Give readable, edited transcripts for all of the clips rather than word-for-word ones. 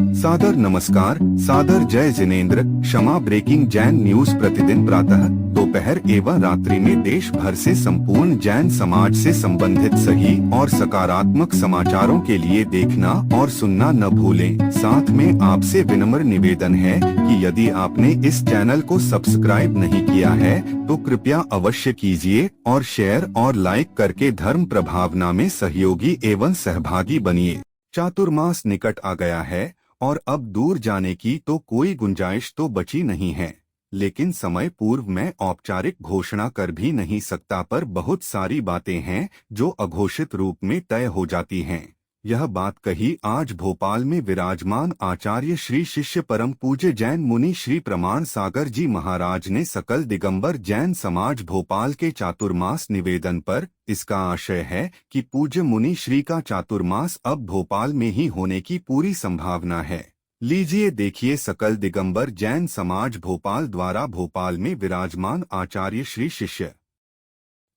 सादर नमस्कार, सादर जय जिनेंद्र। क्षमा ब्रेकिंग जैन न्यूज प्रतिदिन प्रातः, दोपहर एवं रात्रि में देश भर से संपूर्ण जैन समाज से संबंधित सही और सकारात्मक समाचारों के लिए देखना और सुनना न भूलें। साथ में आपसे विनम्र निवेदन है कि यदि आपने इस चैनल को सब्सक्राइब नहीं किया है तो कृपया अवश्य कीजिए और शेयर और लाइक करके धर्म प्रभावना में सहयोगी एवं सहभागी बनिए। चातुर्मास निकट आ गया है और अब दूर जाने की तो कोई गुंजाइश तो बची नहीं है, लेकिन समय पूर्व मैं औपचारिक घोषणा कर भी नहीं सकता, पर बहुत सारी बातें हैं जो अघोषित रूप में तय हो जाती हैं। यह बात कही आज भोपाल में विराजमान आचार्य श्री शिष्य परम पूज्य जैन मुनि श्री प्रमाण सागर जी महाराज ने सकल दिगंबर जैन समाज भोपाल के चातुर्मास निवेदन पर। इसका आशय है कि पूज्य मुनि श्री का चातुर्मास अब भोपाल में ही होने की पूरी संभावना है। लीजिए देखिए सकल दिगंबर जैन समाज भोपाल द्वारा भोपाल में विराजमान आचार्य श्री शिष्य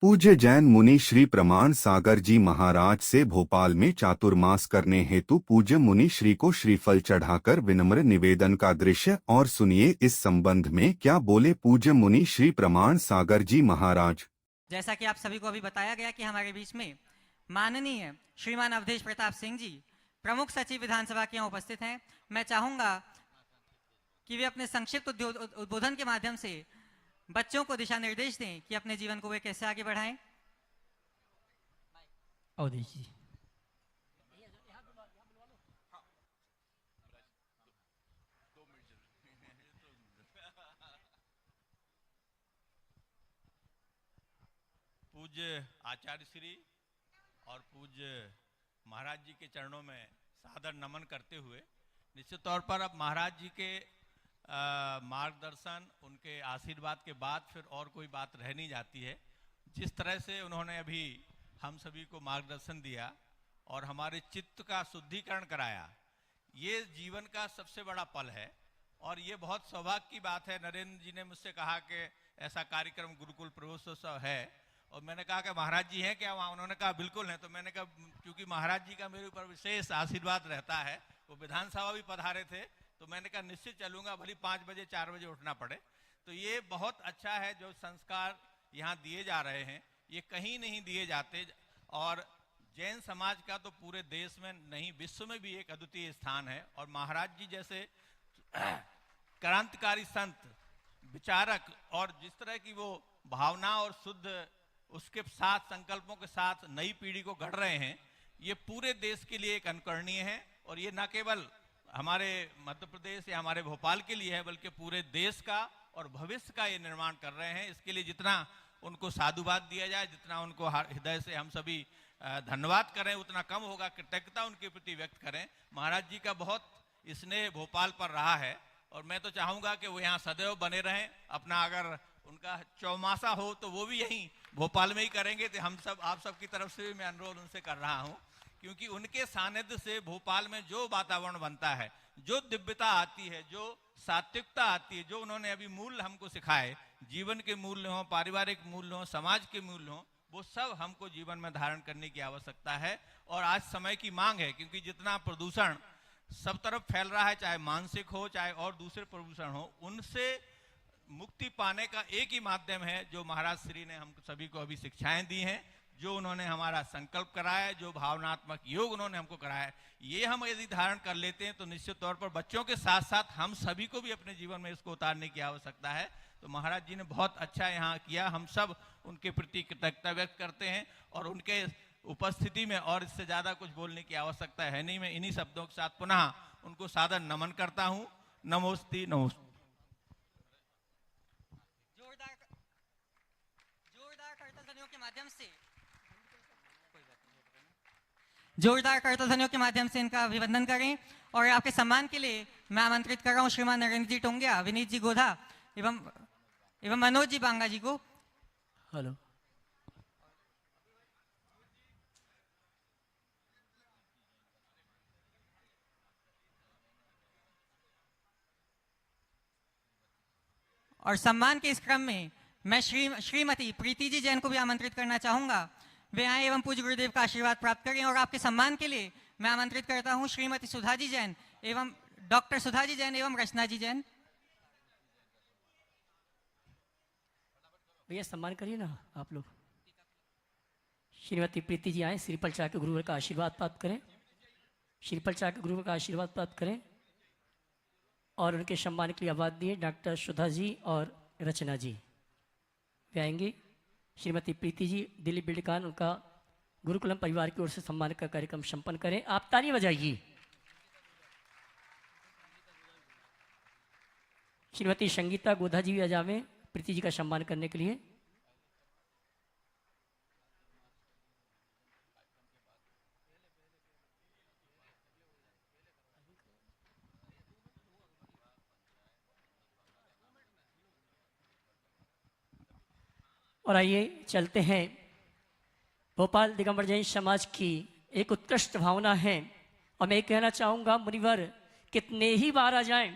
पूज्य जैन मुनि श्री प्रमाण सागर जी महाराज से भोपाल में चातुर्मास करने हेतु पूज्य मुनि श्री को श्रीफल चढ़ाकर विनम्र निवेदन का दृश्य। और सुनिए इस संबंध में क्या बोले पूज्य मुनि श्री प्रमाण सागर जी महाराज। जैसा कि आप सभी को अभी बताया गया कि हमारे बीच में माननीय श्रीमान अवधेश प्रताप सिंह जी प्रमुख सचिव विधानसभा के यहाँ उपस्थित हैं। मैं चाहूंगा कि वे अपने संक्षिप्त उद्बोधन के माध्यम से बच्चों को दिशा निर्देश दें कि अपने जीवन को वे कैसे आगे बढ़ाएं। अवधेश जी। पूज्य आचार्य श्री और पूज्य महाराज जी के चरणों में सादर नमन करते हुए, निश्चित तौर पर अब महाराज जी के मार्गदर्शन, उनके आशीर्वाद के बाद फिर और कोई बात रह नहीं जाती है। जिस तरह से उन्होंने अभी हम सभी को मार्गदर्शन दिया और हमारे चित्त का शुद्धिकरण कराया, ये जीवन का सबसे बड़ा पल है। और ये बहुत सौभाग्य की बात है। नरेंद्र जी ने मुझसे कहा कि ऐसा कार्यक्रम गुरुकुल प्रवेशोत्सव है, और मैंने कहा कि महाराज जी हैं क्या वहाँ? उन्होंने कहा बिल्कुल है। तो मैंने कहा क्योंकि महाराज जी का मेरे ऊपर विशेष आशीर्वाद रहता है, वो विधानसभा भी पधारे थे, तो मैंने कहा निश्चित चलूंगा, भले 5 बजे 4 बजे उठना पड़े। तो ये बहुत अच्छा है जो संस्कार यहाँ दिए जा रहे हैं, ये कहीं नहीं दिए जाते। और जैन समाज का तो पूरे देश में नहीं विश्व में भी एक अद्वितीय स्थान है। और महाराज जी जैसे क्रांतिकारी संत, विचारक, और जिस तरह की वो भावना और शुद्ध उसके साथ संकल्पों के साथ नई पीढ़ी को गढ़ रहे हैं, ये पूरे देश के लिए एक अनुकरणीय है। और ये न केवल हमारे मध्य प्रदेश या हमारे भोपाल के लिए है, बल्कि पूरे देश का और भविष्य का ये निर्माण कर रहे हैं। इसके लिए जितना उनको साधुवाद दिया जाए, जितना उनको हृदय से हम सभी धन्यवाद करें, उतना कम होगा। कृतज्ञता उनके प्रति व्यक्त करें। महाराज जी का बहुत स्नेह भोपाल पर रहा है, और मैं तो चाहूँगा कि वो यहाँ सदैव बने रहें। अपना अगर उनका चौमासा हो तो वो भी यहीं भोपाल में ही करेंगे। तो हम सब, आप सबकी तरफ से भी मैं अनुरोध उनसे कर रहा हूँ, क्योंकि उनके सानिध्य से भोपाल में जो वातावरण बनता है, जो दिव्यता आती है, जो सात्विकता आती है, जो उन्होंने अभी मूल्य हमको सिखाए, जीवन के मूल्य हों, पारिवारिक मूल्य हों, समाज के मूल्य हों, वो सब हमको जीवन में धारण करने की आवश्यकता है। और आज समय की मांग है, क्योंकि जितना प्रदूषण सब तरफ फैल रहा है, चाहे मानसिक हो चाहे और दूसरे प्रदूषण हो, उनसे मुक्ति पाने का एक ही माध्यम है जो महाराज श्री ने हम सभी को अभी शिक्षाएं दी हैं, जो उन्होंने हमारा संकल्प कराया है, जो भावनात्मक योग उन्होंने हमको कराया है। ये हम यदि धारण कर लेते हैं तो निश्चित तौर पर बच्चों के साथ साथ हम सभी को भी अपने जीवन में इसको उतारने की आवश्यकता है। तो महाराज जी ने बहुत अच्छा यहाँ किया, हम सब उनके प्रति कृतज्ञता व्यक्त करते हैं। और उनके उपस्थिति में और इससे ज़्यादा कुछ बोलने की आवश्यकता है नहीं। मैं इन्हीं शब्दों के साथ पुनः उनको सादर नमन करता हूँ। नमोस्ते नमोस्ते। जोरदार करतल ध्वनियों के माध्यम से इनका अभिवंदन करें। और आपके सम्मान के लिए मैं आमंत्रित कर रहा हूं श्रीमान नरेंद्र जी टोंगिया, विनीत जी गोधा एवं मनोज जी बांगा जी को। हेलो। और सम्मान के इस क्रम में मैं श्रीमती प्रीति जी जैन को भी आमंत्रित करना चाहूंगा। वे आए एवं पूज्य गुरुदेव का आशीर्वाद प्राप्त करें। और आपके सम्मान के लिए मैं आमंत्रित करता हूं श्रीमती सुधा जी जैन एवं डॉक्टर सुधा जी जैन एवं रचना जी जैन। भैया सम्मान करिए ना आप लोग। श्रीमती प्रीति जी आए, श्रीफल चढ़ा के गुरुवर का आशीर्वाद प्राप्त करें। श्रीफल चढ़ा के गुरुवर का आशीर्वाद प्राप्त करें और उनके सम्मान के लिए आवाज दिए डॉक्टर सुधा जी और रचना जी वे आएंगे। श्रीमती प्रीति जी दिल्ली बिल्डकान, उनका गुरुकुलम परिवार की ओर से सम्मान का कार्यक्रम संपन्न करें। आप ताली बजाइए। श्रीमती संगीता गोधा जी भी आ जावें प्रीति जी का सम्मान करने के लिए। और आइए चलते हैं। भोपाल दिगंबर जैन समाज की एक उत्कृष्ट भावना है और मैं कहना चाहूँगा मुनिवर कितने ही बार आ जाएं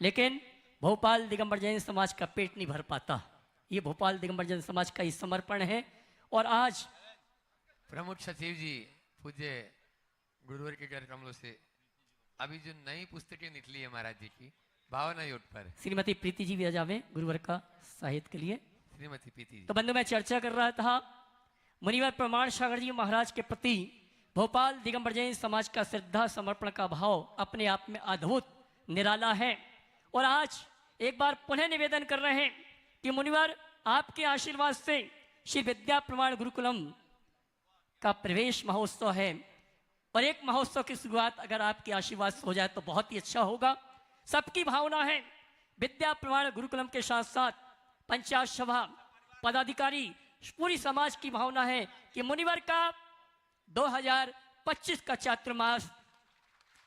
लेकिन भोपाल दिगंबर जैन समाज का पेट नहीं भर पाता। ये भोपाल दिगंबर जैन समाज का ही समर्पण है। और आज प्रमुख सचिव जी पूज्य गुरुवर के कर कमलों से अभी जो नई पुस्तकें निकली है महाराज जी की भावना योग पर, श्रीमती प्रीति जी भी आ जावे गुरुवर का साहित्य के लिए। श्रीमती प्रीति जी। तो बंधु मैं चर्चा कर रहा था मुनिवर प्रमाण सागर जी महाराज के प्रति भोपाल दिगंबर जैन समाज का श्रद्धा समर्पण का भाव अपने आप में अद्भुत निराला है। और आज एक बार पुनः निवेदन कर रहे हैं कि मुनिवर आपके आशीर्वाद से श्री विद्या प्रमाण गुरुकुलम का प्रवेश महोत्सव है और एक महोत्सव की शुरुआत अगर आपके आशीर्वाद से हो जाए तो बहुत ही अच्छा होगा। सबकी भावना है विद्या प्रमाण गुरुकुलम के साथ साथ पंचायत सभा पदाधिकारी पूरी समाज की भावना है कि मुनिवर का 2025 का चातुर्मास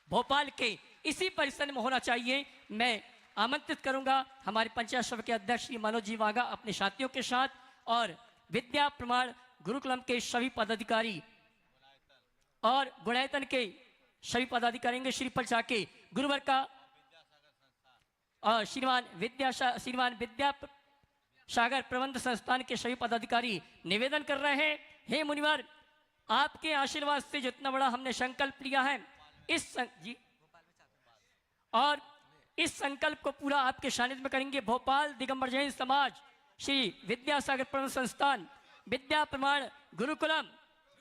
भोपाल के इसी परिसर में होना चाहिए। मैं आमंत्रित करूंगा हमारे पंचायत सभा के अध्यक्ष श्री मनोज जी वागा अपने साथियों के साथ और विद्या प्रमाण गुरुकुलम के सभी पदाधिकारी और गुणायतन के सभी पदाधिकारी श्रीफल चढ़ा के गुरुवर का और श्रीमान विद्या सागर प्रबंध संस्थान के सभी पदाधिकारी निवेदन कर रहे हैं। हे मुनिवर आपके आशीर्वाद से जितना बड़ा हमने संकल्प लिया है और इस संकल्प को पूरा आपके सानिध्य में करेंगे। भोपाल दिगंबर जैन समाज श्री विद्यासागर प्रबंध संस्थान विद्या प्रमाण गुरुकुलम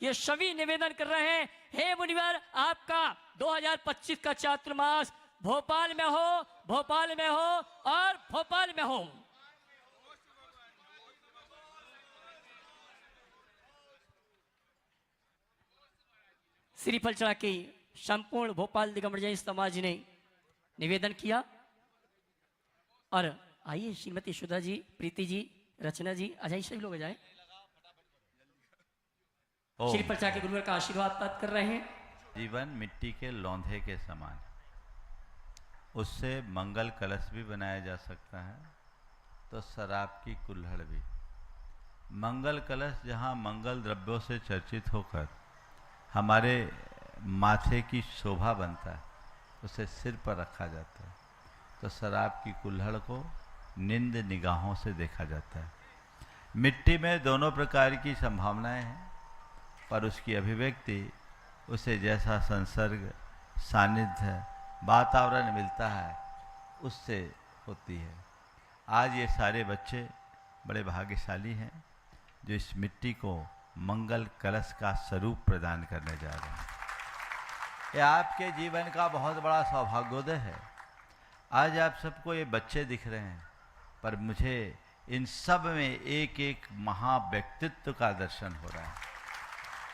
ये सभी निवेदन कर रहे हैं। हे मुनिवर आपका 2025 का चातुर्मास भोपाल में हो और भोपाल में हो। श्रीफल चढ़ा के संपूर्ण भोपाल दिगंबर जैन समाज ने निवेदन किया। और आइए श्रीमती सुधा जी प्रीति जी रचना जी आ जाइए, सभी लोग आ जाए। श्रीफल चढ़ा के गुरुवर का आशीर्वाद प्राप्त कर रहे हैं। जीवन मिट्टी के लौंधे के समान, उससे मंगल कलश भी बनाया जा सकता है तो शराब की कुल्हड़ भी। मंगल कलश जहाँ मंगल द्रव्यों से चर्चित होकर हमारे माथे की शोभा बनता है उसे सिर पर रखा जाता है, तो शराब की कुल्हड़ को निंद निगाहों से देखा जाता है। मिट्टी में दोनों प्रकार की संभावनाएं हैं पर उसकी अभिव्यक्ति उसे जैसा संसर्ग सानिध्य वातावरण मिलता है उससे होती है। आज ये सारे बच्चे बड़े भाग्यशाली हैं जो इस मिट्टी को मंगल कलश का स्वरूप प्रदान करने जा रहे हैं। ये आपके जीवन का बहुत बड़ा सौभाग्योदय है। आज आप सबको ये बच्चे दिख रहे हैं पर मुझे इन सब में एक एक महाव्यक्तित्व का दर्शन हो रहा है।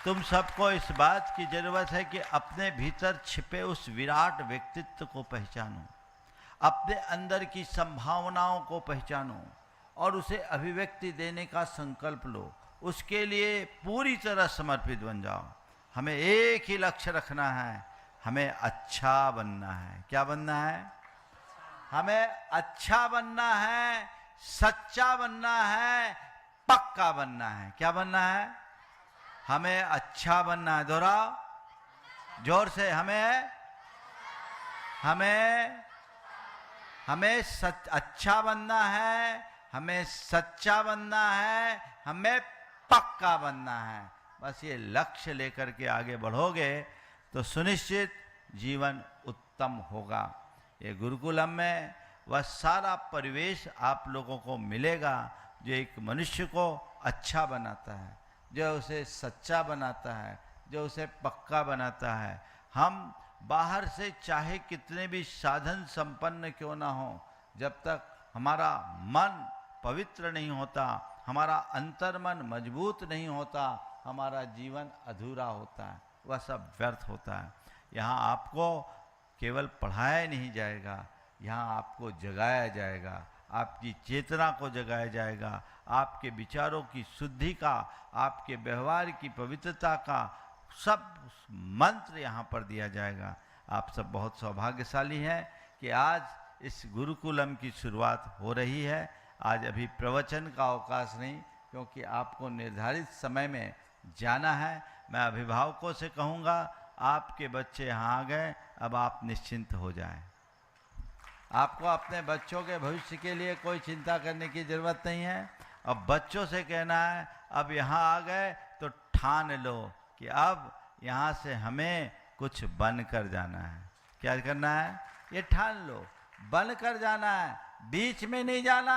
तुम सबको इस बात की जरूरत है कि अपने भीतर छिपे उस विराट व्यक्तित्व को पहचानो, अपने अंदर की संभावनाओं को पहचानो और उसे अभिव्यक्ति देने का संकल्प लो। उसके लिए पूरी तरह समर्पित बन जाओ। हमें एक ही लक्ष्य रखना है, हमें अच्छा बनना है। क्या बनना है? हमें अच्छा बनना है, सच्चा बनना है, पक्का बनना है। क्या बनना है? हमें अच्छा बनना है। दोहराओ जोर से। हमें अच्छा बनना है, हमें सच्चा बनना है, हमें पक्का बनना है। बस ये लक्ष्य लेकर के आगे बढ़ोगे तो सुनिश्चित जीवन उत्तम होगा। ये गुरुकुलम में वह सारा परिवेश आप लोगों को मिलेगा जो एक मनुष्य को अच्छा बनाता है, जो उसे सच्चा बनाता है, जो उसे पक्का बनाता है। हम बाहर से चाहे कितने भी साधन संपन्न क्यों ना हो, जब तक हमारा मन पवित्र नहीं होता, हमारा अंतर्मन मजबूत नहीं होता, हमारा जीवन अधूरा होता है, वह सब व्यर्थ होता है। यहाँ आपको केवल पढ़ाया नहीं जाएगा, यहाँ आपको जगाया जाएगा, आपकी चेतना को जगाया जाएगा, आपके विचारों की शुद्धि का, आपके व्यवहार की पवित्रता का सब मंत्र यहाँ पर दिया जाएगा। आप सब बहुत सौभाग्यशाली हैं कि आज इस गुरुकुलम की शुरुआत हो रही है। आज अभी प्रवचन का अवकाश नहीं, क्योंकि आपको निर्धारित समय में जाना है। मैं अभिभावकों से कहूँगा, आपके बच्चे यहाँ आ गए, अब आप निश्चिंत हो जाएं। आपको अपने बच्चों के भविष्य के लिए कोई चिंता करने की ज़रूरत नहीं है। अब बच्चों से कहना है, अब यहाँ आ गए तो ठान लो कि अब यहाँ से हमें कुछ बन कर जाना है। क्या करना है? ये ठान लो, बन कर जाना है, बीच में नहीं जाना,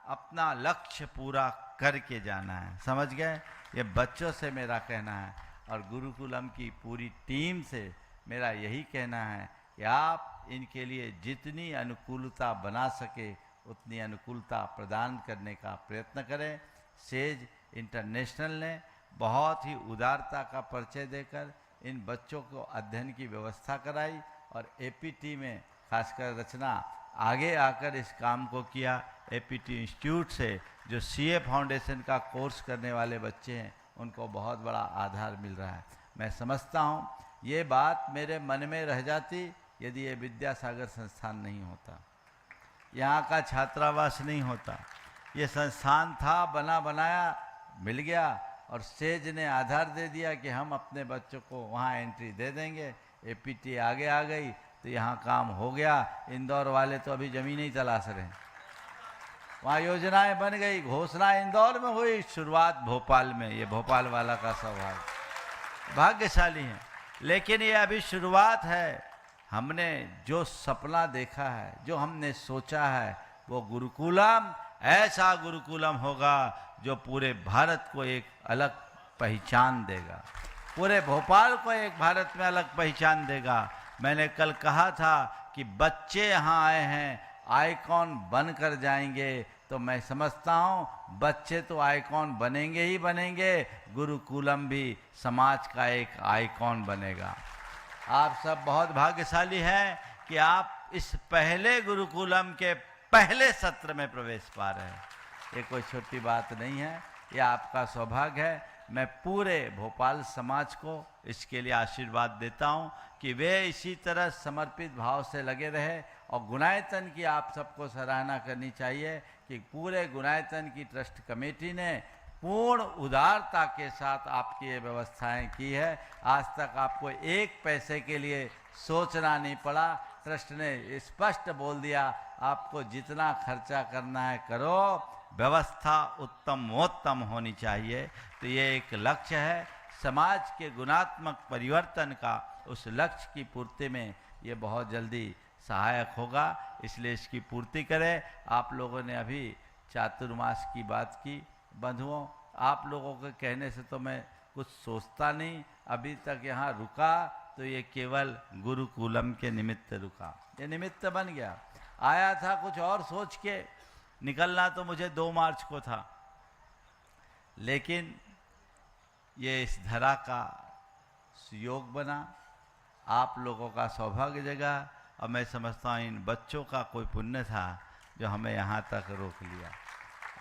अपना लक्ष्य पूरा करके जाना है। समझ गए? ये बच्चों से मेरा कहना है, और गुरुकुलम की पूरी टीम से मेरा यही कहना है कि आप इनके लिए जितनी अनुकूलता बना सके उतनी अनुकूलता प्रदान करने का प्रयत्न करें। सेज इंटरनेशनल ने बहुत ही उदारता का परिचय देकर इन बच्चों को अध्ययन की व्यवस्था कराई, और एपीटी में खासकर रचना आगे आकर इस काम को किया। एपीटी इंस्टीट्यूट से जो सीए फाउंडेशन का कोर्स करने वाले बच्चे हैं, उनको बहुत बड़ा आधार मिल रहा है। मैं समझता हूँ ये बात मेरे मन में रह जाती यदि ये विद्यासागर संस्थान नहीं होता, यहाँ का छात्रावास नहीं होता। ये संस्थान था, बना बनाया मिल गया, और सेज ने आधार दे दिया कि हम अपने बच्चों को वहाँ एंट्री दे देंगे। एपीटी आगे आ गई तो यहाँ काम हो गया। इंदौर वाले तो अभी ज़मीन ही तलाश रहे हैं, वहाँ योजनाएं बन गई, घोषणा इंदौर में हुई, शुरुआत भोपाल में। ये भोपाल वाला का सौभाग्य, भाग्यशाली है। लेकिन ये अभी शुरुआत है। हमने जो सपना देखा है, जो हमने सोचा है, वो गुरुकुलम ऐसा गुरुकुलम होगा जो पूरे भारत को एक अलग पहचान देगा, पूरे भोपाल को एक भारत में अलग पहचान देगा। मैंने कल कहा था कि बच्चे यहाँ आए हैं, आइकॉन बन कर जाएंगे, तो मैं समझता हूँ बच्चे तो आइकॉन बनेंगे ही बनेंगे, गुरुकुलम भी समाज का एक आइकॉन बनेगा। आप सब बहुत भाग्यशाली हैं कि आप इस पहले गुरुकुलम के पहले सत्र में प्रवेश पा रहे हैं। ये कोई छोटी बात नहीं है, ये आपका सौभाग्य है। मैं पूरे भोपाल समाज को इसके लिए आशीर्वाद देता हूँ कि वे इसी तरह समर्पित भाव से लगे रहे, और गुणायतन की आप सबको सराहना करनी चाहिए कि पूरे गुणायतन की ट्रस्ट कमेटी ने पूर्ण उदारता के साथ आपकी ये व्यवस्थाएं की है। आज तक आपको एक पैसे के लिए सोचना नहीं पड़ा। ट्रस्ट ने स्पष्ट बोल दिया, आपको जितना खर्चा करना है करो, व्यवस्था उत्तमोत्तम होनी चाहिए। तो ये एक लक्ष्य है समाज के गुणात्मक परिवर्तन का। उस लक्ष्य की पूर्ति में ये बहुत जल्दी सहायक होगा, इसलिए इसकी पूर्ति करें। आप लोगों ने अभी चातुर्मास की बात की। बंधुओं, आप लोगों के कहने से तो मैं कुछ सोचता नहीं, अभी तक यहाँ रुका तो ये केवल गुरुकुलम के निमित्त रुका, ये निमित्त बन गया। आया था कुछ और सोच के, निकलना तो मुझे 2 मार्च को था, लेकिन ये इस धरा का सुयोग बना, आप लोगों का सौभाग्य जगा, और मैं समझता हूँ इन बच्चों का कोई पुण्य था जो हमें यहाँ तक रोक लिया।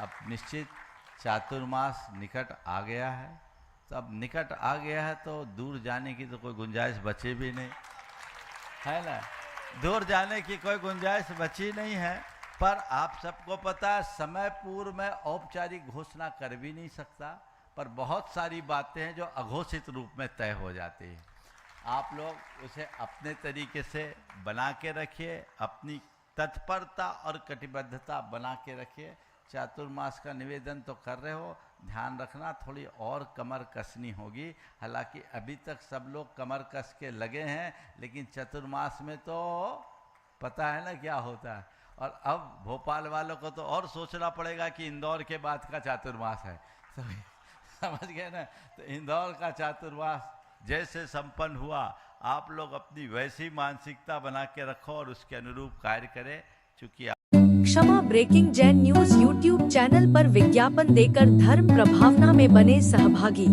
अब निश्चित चातुर्मास निकट आ गया है, तो अब निकट आ गया है तो दूर जाने की तो कोई गुंजाइश बची भी नहीं है ना, दूर जाने की कोई गुंजाइश बची नहीं है। पर आप सबको पता है समय पूर्व में औपचारिक घोषणा कर भी नहीं सकता, पर बहुत सारी बातें हैं जो अघोषित रूप में तय हो जाती हैं। आप लोग उसे अपने तरीके से बना के रखिए, अपनी तत्परता और कटिबद्धता बना के रखिए। चातुर्मास का निवेदन तो कर रहे हो, ध्यान रखना थोड़ी और कमर कसनी होगी। हालांकि अभी तक सब लोग कमर कस के लगे हैं, लेकिन चतुर्मास में तो पता है ना क्या होता है। और अब भोपाल वालों को तो और सोचना पड़ेगा कि इंदौर के बाद का चातुर्मास है, समझ गए ना। तो इंदौर का चातुर्मास जैसे संपन्न हुआ, आप लोग अपनी वैसी मानसिकता बना के रखो और उसके अनुरूप कार्य करें। चूंकि Kshama breaking Jain news YouTube channel पर विज्ञापन देकर धर्म प्रभावना में बने सहभागी।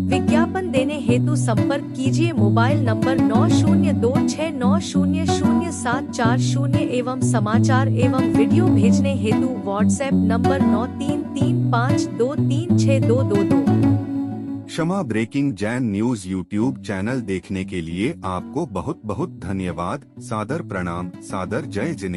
विज्ञापन देने हेतु संपर्क कीजिए मोबाइल नंबर 9026900740 एवं समाचार एवं वीडियो भेजने हेतु WhatsApp number 9335236222। Kshama breaking Jain news YouTube channel देखने के लिए आपको बहुत बहुत धन्यवाद। सादर प्रणाम, सादर जय जिनेंद्र।